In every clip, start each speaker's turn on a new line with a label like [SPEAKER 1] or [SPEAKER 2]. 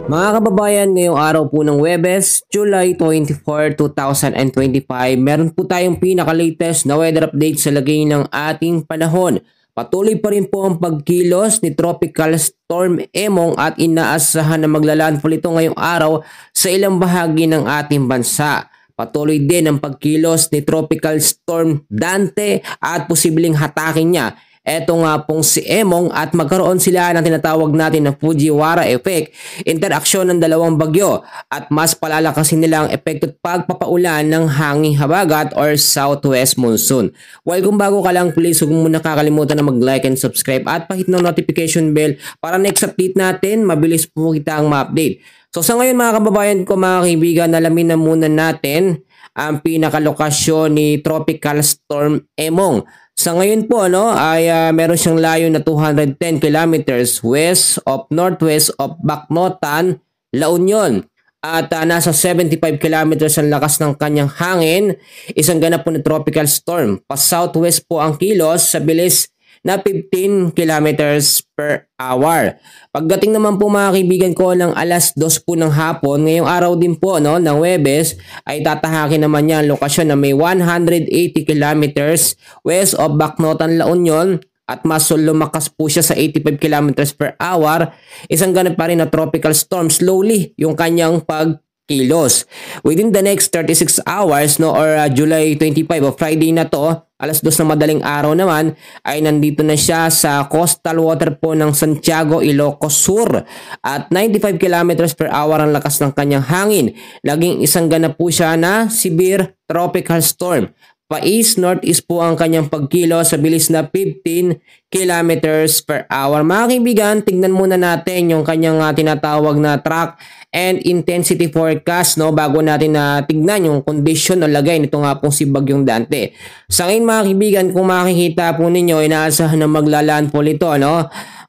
[SPEAKER 1] Mga kababayan, ngayong araw po ng Huwebes, July 24, 2025, meron po tayong pinaka-latest na weather update sa lagay ng ating panahon. Patuloy pa rin po ang pagkilos ni Tropical Storm Emong at inaasahan na maglalandfall ito ngayong araw sa ilang bahagi ng ating bansa. Patuloy din ang pagkilos ni Tropical Storm Dante at posibleng hatakin niya. Eto nga pong si Emong at magkaroon sila ng tinatawag natin na Fujiwara effect, interaksyon ng dalawang bagyo at mas palalakasin nila ang epekto at pagpapaulan ng hanging habagat or southwest monsoon. While kung bago ka lang, please huwag mo muna kakalimutan na mag-like and subscribe at pahit ng notification bell para next update natin, mabilis po kita ang ma-update. So sa ngayon mga kababayan ko, mga kaibigan, alamin na muna natin ang pinakalokasyon ni Tropical Storm Emong. Sa ngayon po ay meron siyang layo na 210 kilometers west of northwest of Bacnotan, La Union. At nasa 75 kilometers ang lakas ng kanyang hangin. Isang ganap po na tropical storm. Pa-southwest po ang kilos sa bilis na 15 kilometers per hour. Pagdating naman po mga kaibigan ko ng alas 2 po ng hapon, ngayong araw din po ng Huwebes, ay tatahakin naman niya ang lokasyon na may 180 kilometers west of Bacnotan, La Union at mas lumakas po siya sa 85 kilometers per hour. Isang ganap pa rin na tropical storm, slowly yung kanyang pagkilos. Within the next 36 hours or July 25 o Friday na to, alas 2 na madaling araw naman ay nandito na siya sa coastal water po ng Santiago, Ilocos Sur at 95 kilometers per hour ang lakas ng kanyang hangin. Laging isang ganap po siya na severe tropical storm. Pa-east-northeast po ang kanyang pagkilo sa bilis na 15 kilometers per hour. Mga kaibigan, tignan muna natin yung kanyang tinatawag na track and intensity forecast bago natin tignan yung condition o lagay nito nga pong si Bagyong Dante. Sa ngayon mga kaibigan, kung makikita po ninyo, inaasahan na maglalandfall ito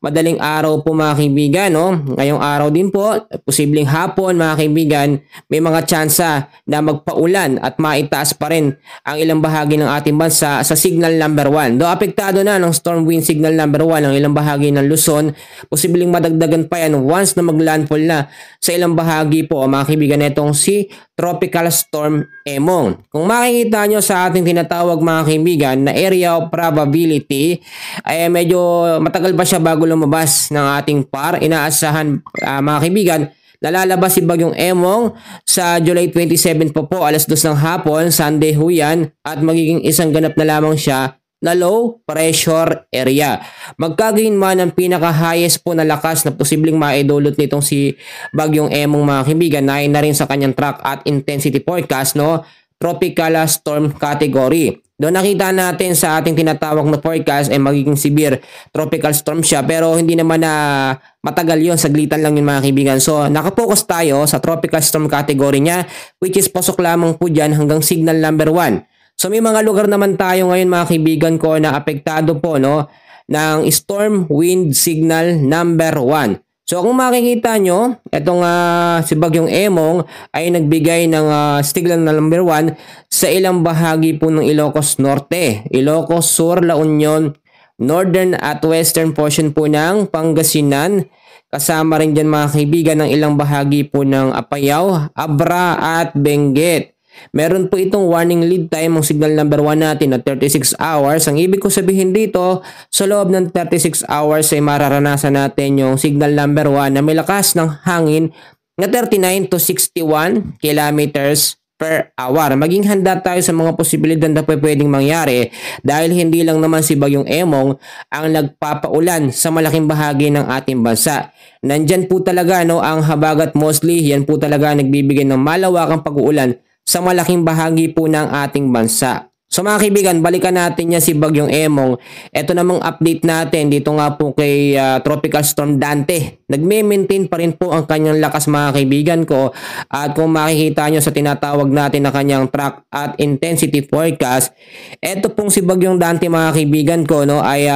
[SPEAKER 1] madaling araw po mga kaibigan ngayong araw din po, posibleng hapon mga kaibigan, may mga tsansa na magpaulan at maitaas pa rin ang ilang bahagi ng ating bansa sa signal number 1. Do apektado na ng storm wind signal number 1 ang ilang bahagi ng Luzon, posibleng madagdagan pa yan once na maglandfall na sa ilang bahagi po mga kaibigan itong si Tropical Storm Emong. Kung makikita nyo sa ating tinatawag mga kaibigan na area of probability, ay medyo matagal pa siya bago lumabas ng ating PAR. Inaasahan mga kaibigan, nalalabas si Bagyong Emong sa July 27 po alas 2 ng hapon, Sunday ho yan, at magiging isang ganap na lamang siya na low pressure area. Magkagayon man ang pinaka-highest po na lakas na posibleng maidulot nitong si Bagyong Emong mga kaibigan na rin sa kanyang track at intensity forecast tropical storm category. Doon nakita natin sa ating tinatawag na forecast ay magiging severe tropical storm siya, pero hindi naman na matagal yon, saglitan lang yun mga kaibigan. So nakapokus tayo sa tropical storm category niya, which is pasok lamang po dyan hanggang signal number 1. So may mga lugar naman tayo ngayon mga kaibigan ko na apektado po ng storm wind signal number 1. So kung makikita nyo, itong si Bagyong Emong ay nagbigay ng signal number 1 sa ilang bahagi po ng Ilocos Norte, Ilocos Sur, La Union, northern at western portion po ng Pangasinan. Kasama rin dyan mga kaibigan ng ilang bahagi po ng Apayao, Abra at Benguet. Meron po itong warning lead time ang signal number 1 natin na 36 hours. Ang ibig ko sabihin dito, sa loob ng 36 hours ay mararanasan natin yung signal number 1 na may lakas ng hangin na 39 to 61 kilometers per hour. Maging handa tayo sa mga posibilidad na pwedeng mangyari dahil hindi lang naman si Bagyong Emong ang nagpapaulan sa malaking bahagi ng ating bansa. Nandyan po talaga ang habagat mostly, yan po talaga nagbibigay ng malawakang pag-uulan sa malaking bahagi po ng ating bansa. So mga kaibigan, balikan natin si Bagyong Emong. Ito namang update natin dito nga po kay Tropical Storm Dante. Nagme-maintain pa rin po ang kanyang lakas mga kaibigan ko. At kung makikita nyo sa tinatawag natin na kanyang track at intensity forecast, ito pong si Bagyong Dante mga kaibigan ko ay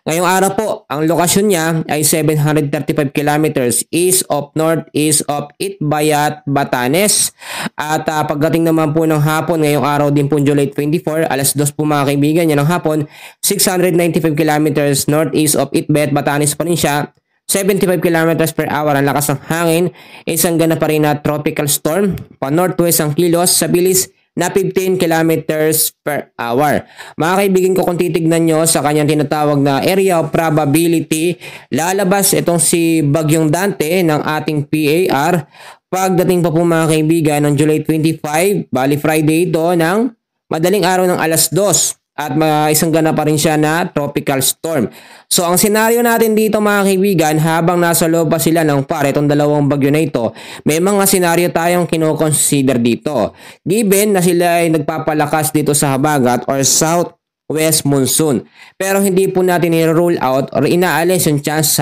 [SPEAKER 1] ngayong araw po, ang lokasyon niya ay 735 kilometers east of northeast of Itbayat, Batanes. At pagdating naman po ng hapon, ngayong araw din po July 24, alas 2 po mga kaibigan niya ng hapon, 695 kilometers northeast of Itbayat, Batanes pa rin siya. 75 kilometers per hour ang lakas ng hangin. Isang ganap pa rin na tropical storm. Pa-northwest ang kilos sa bilis na 15 kilometers per hour. Mga kaibigan ko, kung titignan nyo sa kanyang tinatawag na area of probability, lalabas itong si Bagyong Dante ng ating PAR. Pagdating pa po mga kaibigan ng July 25, bali Friday ito ng madaling araw ng alas 2. At isang ganap pa rin siya na tropical storm. So ang senaryo natin dito mga kaibigan, habang nasa loob pa sila ng PAR, itong dalawang bagyo na ito, may mga senaryo tayong kinoconsider dito. Given na sila ay nagpapalakas dito sa habagat or southwest monsoon. Pero hindi po natin i-rule out or inaalis yung chance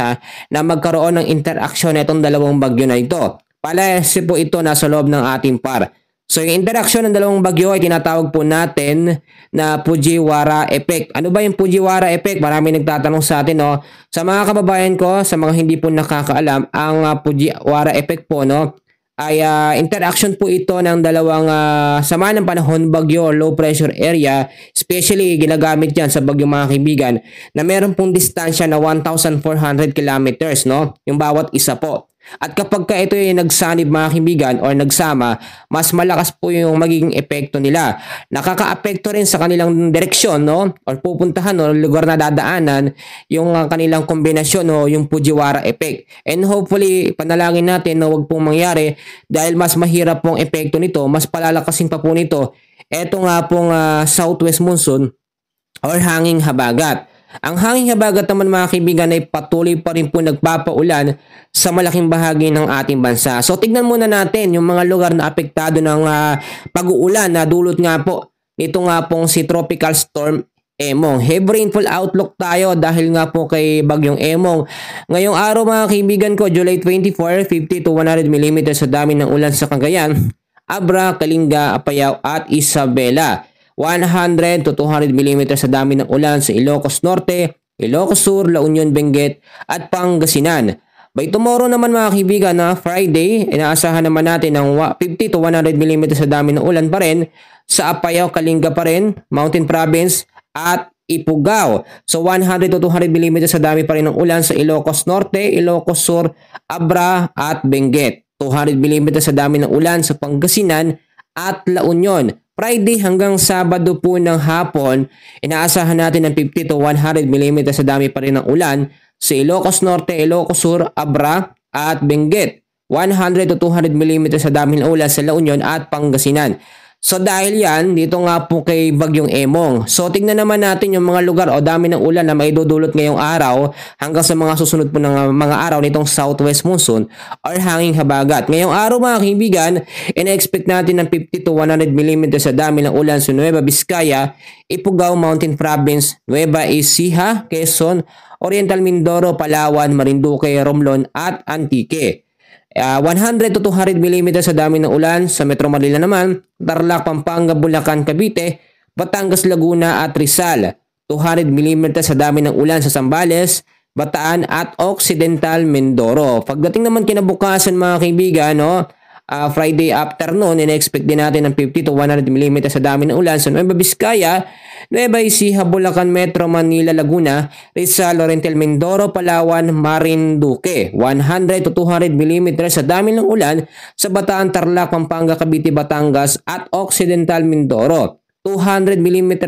[SPEAKER 1] na magkaroon ng interaction na itong dalawang bagyo na ito. Palasi po ito nasa loob ng ating PAR. So yung interaction ng dalawang bagyo ay tinatawag po natin na Fujiwara effect. Ano ba yung Fujiwara effect? Marami nagtatanong sa atin, no? Sa mga kababayan ko, sa mga hindi po nakakaalam, ang Fujiwara effect po, no, ay interaction po ito ng dalawang sama ng panahon bagyo or low pressure area. Especially ginagamit yan sa bagyo mga kaibigan na meron pong distansya na 1,400 kilometers, no? Yung bawat isa po. At kapag ka ito ay nagsanib mga kaibigan or nagsama, mas malakas po yung magiging epekto nila. Nakaka-apekto rin sa kanilang direksyon, no? Or pupuntahan o lugar na dadaanan yung kanilang kombinasyon o yung Fujiwara effect. And hopefully, panalangin natin na wag pong mangyari dahil mas mahirap pong epekto nito, mas palalakasin pa po nito. Ito nga pong southwest monsoon or hanging habagat. Ang hanging habagat naman mga kaibigan ay patuloy pa rin po nagpapaulan sa malaking bahagi ng ating bansa. So tignan muna natin yung mga lugar na apektado ng pag-uulan na dulot nga po nito nga pong si Tropical Storm Emong. Heavy rainfall outlook tayo dahil nga po kay Bagyong Emong. Ngayong araw mga kaibigan ko, July 24, 50 to 100 mm sa dami ng ulan sa Cagayan, Abra, Kalinga, Apayao at Isabela. 100 to 200 mm sa dami ng ulan sa Ilocos Norte, Ilocos Sur, La Union, Benguet at Pangasinan. By tomorrow naman mga kaibigan na Friday, inaasahan naman natin ng 50 to 100 mm sa dami ng ulan pa rin sa Apayao, Kalinga pa rin, Mountain Province at Ifugao. So 100 to 200 mm sa dami pa rin ng ulan sa Ilocos Norte, Ilocos Sur, Abra at Benguet. 200 mm sa dami ng ulan sa Pangasinan at La Union. Friday hanggang Sabado po ng hapon, inaasahan natin ng 50 to 100 mm sa dami pa rin ng ulan sa Ilocos Norte, Ilocos Sur, Abra at Benguet. 100 to 200 mm sa dami ng ulan sa La Union at Pangasinan. So dahil yan, dito nga po kay Bagyong Emong. So tignan naman natin yung mga lugar o dami ng ulan na maidudulot ngayong araw hanggang sa mga susunod po ng mga araw nitong southwest monsoon or hanging habagat. Ngayong araw mga kaibigan, ina-expect natin ng 50 to 100 mm sa dami ng ulan sa Nueva Vizcaya, Ifugao, Mountain Province, Nueva Ecija, Quezon, Oriental Mindoro, Palawan, Marinduque, Romblon at Antique. 100 to 200 mm sa dami ng ulan sa Metro Manila naman, Tarlac, Pampanga, Bulacan, Cavite, Batangas, Laguna at Rizal. 200 mm sa dami ng ulan sa Zambales, Bataan at Occidental Mindoro. Pagdating naman kinabukasan mga kaibigan, no, Friday afternoon, in-expect din natin ng 50 to 100 mm sa dami ng ulan sa Nueva Vizcaya, Nueva Ecija, Bulacan, Metro Manila, Laguna, Rizal, Oriental Mindoro, Palawan, Marinduque. 100 to 200 mm sa dami ng ulan sa Bataan, Tarlac, Pampanga, Cavite, Batangas at Occidental Mindoro. 200 mm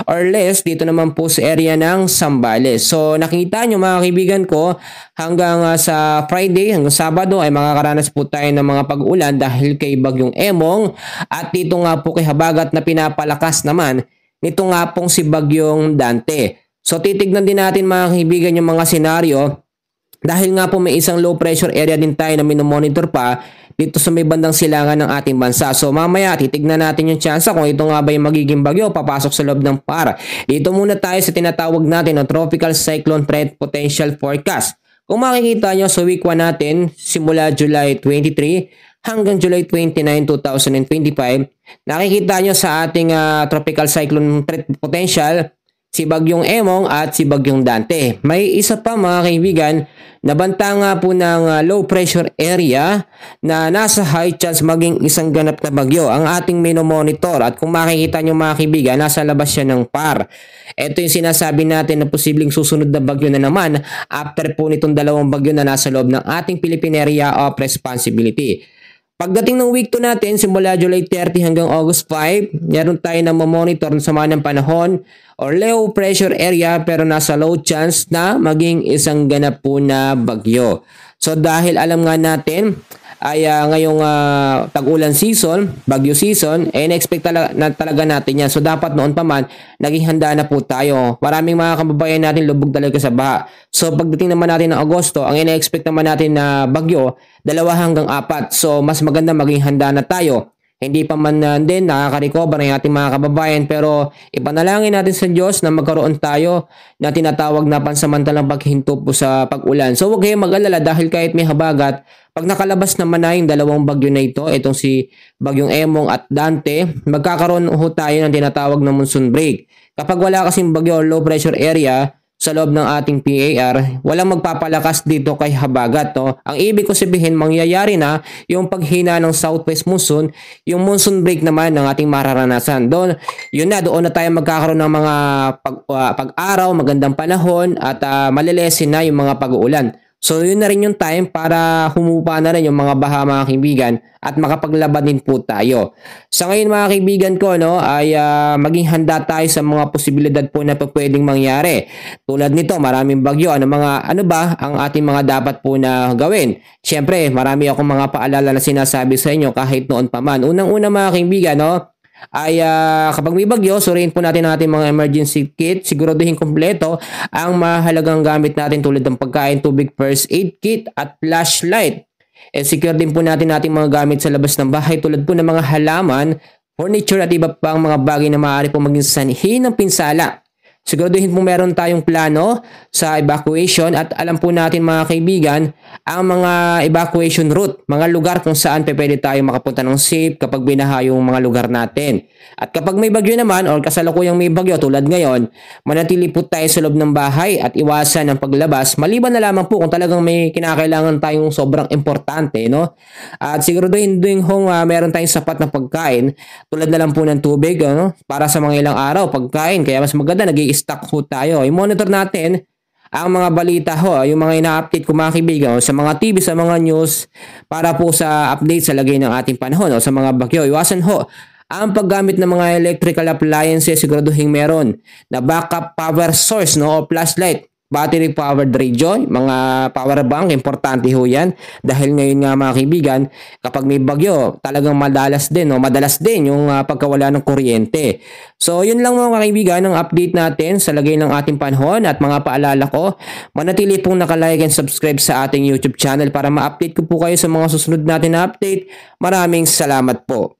[SPEAKER 1] or less dito naman po sa area ng Zambales. So nakita nyo mga kaibigan ko, hanggang sa Friday, hanggang Sabado ay makakaranas po tayo ng mga pag-ulan dahil kay Bagyong Emong at dito nga po kay habagat na pinapalakas naman nito nga pong si Bagyong Dante. So titignan din natin mga kaibigan yung mga senaryo dahil nga po may isang low pressure area din tayo na minomonitor pa dito sa may bandang silangan ng ating bansa. So mamaya titignan natin yung chance kung ito nga ba yung magiging bagyo papasok sa loob ng PAR. Dito muna tayo sa tinatawag natin na Tropical Cyclone Threat Potential Forecast. Kung makikita nyo sa week 1 natin simula July 23 hanggang July 29, 2025, nakikita nyo sa ating Tropical Cyclone Threat Potential si Bagyong Emong at si Bagyong Dante. May isa pa mga kaibigan, nabanta nga po ng low pressure area na nasa high chance maging isang ganap na bagyo ang ating minomonitor, at kung makikita nyo mga kaibigan, nasa labas siya ng PAR. Ito yung sinasabi natin na posibleng susunod na bagyo na naman after po nitong dalawang bagyo na nasa loob ng ating Philippine Area of Responsibility. Pagdating ng week 2 natin, simula July 30 hanggang August 5, meron tayo na mamonitor ng sama ng panahon or low pressure area pero nasa low chance na maging isang ganap po na bagyo. So dahil alam nga natin ay ngayong tag-ulan season, bagyo season, na-expect talaga natin yan. So dapat noon pa man, naging handa na po tayo. Maraming mga kababayan natin lubog talaga sa baha. So pagdating naman natin ng Agosto, ang ina-expect naman natin na bagyo, 2 hanggang 4. So mas maganda maging handa na tayo. Hindi pa man din nakaka-recover ng ating mga kababayan, pero ipanalangin natin sa Diyos na magkaroon tayo na tinatawag na pansamantalang paghinto po sa pag-ulan. So huwag kayong mag-alala dahil kahit may habagat, pag nakalabas naman na yung dalawang bagyo na ito, itong si Bagyong Emong at Dante, magkakaroon ho tayo ng tinatawag na monsoon break. Kapag wala kasing bagyo or low pressure area sa loob ng ating PAR, walang magpapalakas dito kay habagat. No? Ang ibig ko sabihin, mangyayari na yung paghina ng southwest monsoon, yung monsoon break naman ng ating mararanasan. Doon na tayo magkakaroon ng mga pag-araw, magandang panahon, at malilesin na yung mga pag-uulan. So yun na rin yung time para humupa na rin yung mga baha mga kaibigan at makapaglaban din po tayo. Sa ngayon mga kaibigan ko ay maging handa tayo sa mga posibilidad po na pwedeng mangyari. Tulad nito, maraming bagyo. Ano ba ang ating mga dapat po na gawin? Siyempre, marami akong mga paalala na sinasabi sa inyo kahit noon pa man. Unang-una mga kaibigan, ay kapag may bagyo, suriin po natin ang ating mga emergency kit. Siguraduhin kompleto ang mahalagang gamit natin tulad ng pagkain, tubig, first aid kit at flashlight. Secure din po natin ating mga gamit sa labas ng bahay tulad po ng mga halaman, furniture at iba pang mga bagay na maaari po maging sanhi ng pinsala. Siguraduhin po meron tayong plano sa evacuation at alam po natin mga kaibigan ang mga evacuation route, mga lugar kung saan pwede tayo makapunta ng safe kapag binaha yung mga lugar natin. At kapag may bagyo naman or kasalukuyang may bagyo tulad ngayon, manatili po tayo sa loob ng bahay at iwasan ang paglabas maliban na lamang po kung talagang may kinakailangan tayong sobrang importante. At siguraduhin din meron tayong sapat na pagkain tulad na lang po ng tubig para sa mga ilang araw pagkain, kaya mas maganda stock ho tayo. I-monitor natin ang mga balita yung mga ina-update ko mga kaibigan sa mga TV, sa mga news para po sa update sa lagay ng ating panahon sa mga bagyo. Iwasan ang paggamit ng mga electrical appliances, siguraduhin meron na backup power source o flashlight, battery powered radio, mga power bank, importante ho yan dahil ngayon nga mga kaibigan kapag may bagyo talagang madalas din yung pagkawala ng kuryente. So yun lang mga kaibigan ang update natin sa lagay ng ating panahon at mga paalala ko, manatili pong nakalike and subscribe sa ating YouTube channel para ma-update ko po kayo sa mga susunod natin na update. Maraming salamat po.